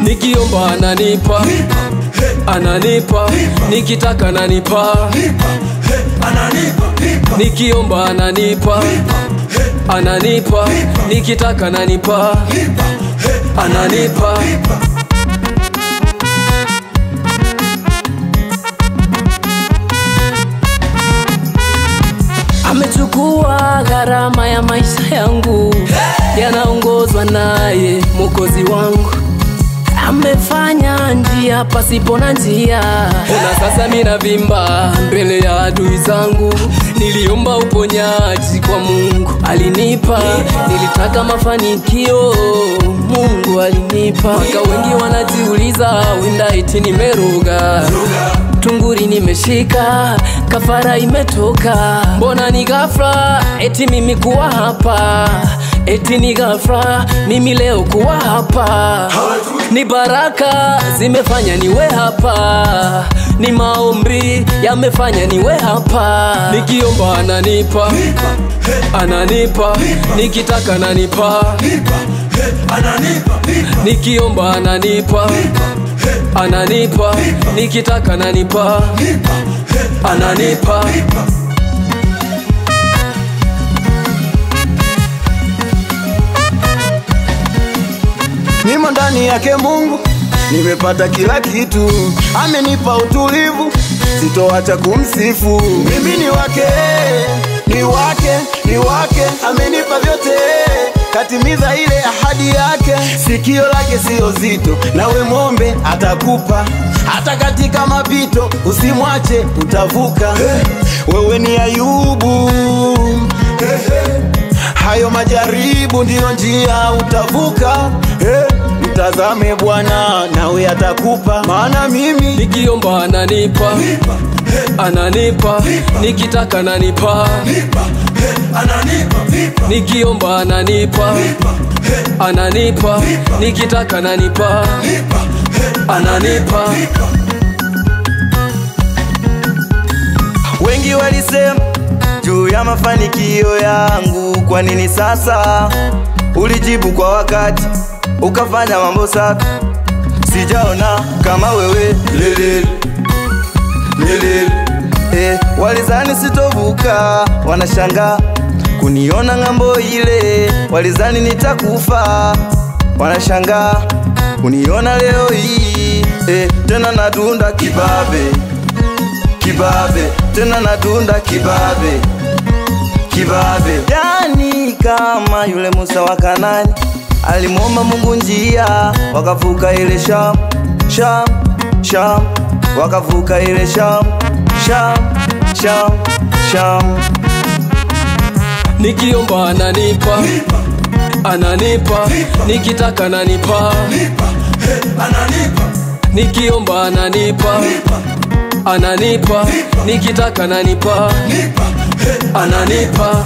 Nikiomba ananipa, ananipa, nikitaka ananipa, nikiomba ananipa, ananipa, nikitaka ananipa, ananipa. Amechukua gharama ya maisha yangu, yanaongozwa naye Mwokozi wangu. Amefanya njia pasipo na njia, ona sasa mina vimba mbele ya adui zangu. Niliomba uponyaji kwa Mungu, alinipa. Nilitaka mafanikio, Mungu alinipa. Waka wengi wanajiuliza, wenda eti nimeroga, tunguri nimeshika, kafara imetoka. Mbona ni ghafla eti mimi kuwa hapa, eti ni ghafla mimi leo kuwa hapa. Ni baraka zimefanya niwe hapa, ni maombi yamefanya niwe hapa. Nikiomba ananipa, ananipa, nikitaka ananipa, nikiomba ananipa, ananipa, nikitaka ananipa, ananipa. Nimo ndani yake Mungu, nimepata kila kitu. Amenipa utulivu, sitoacha kumsifu. Mimi ni wake, ni wake, ni wake. Amenipa vyote, katimiza ile ahadi yake. Sikio lake sio zito, nawe muombe atakupa. Hata katika mapito usimwache, utavuka. Wewe ni Ayubu, hayo majaribu ndiyo njia, utavuka. Mtazame Bwana nawe atakupa, maana mimi nikiomba ananipa, ananipa, nikitaka ananipa, nikiomba ananipa, ananipa, nikitaka ananipa, ananipa. Wengi walisema juu ya mafanikio yangu, kwa nini sasa ulijibu kwa wakati, ukafanya mambo safi? Sijaona kama wewe, lelele, lelele. Walizani sitovuka, wanashanga kuniona ngambo ile. Walizani nitakufa, wanashanga kuniona leo hii. Tena nadunda kibabe, kibabe, tena nadunda kibabe, kibabe. Yani kama yule Musa wa Kanani, alimwomba Mungu njia, wakavuka ile Sham, Sham, Sham, wakavuka ile Sham, Sham, Sham, Sham. Nikiomba ananipa, ananipa, nikitaka ananipa, nikiomba ananipa, ananipa, nikitaka ananipa, ananipa.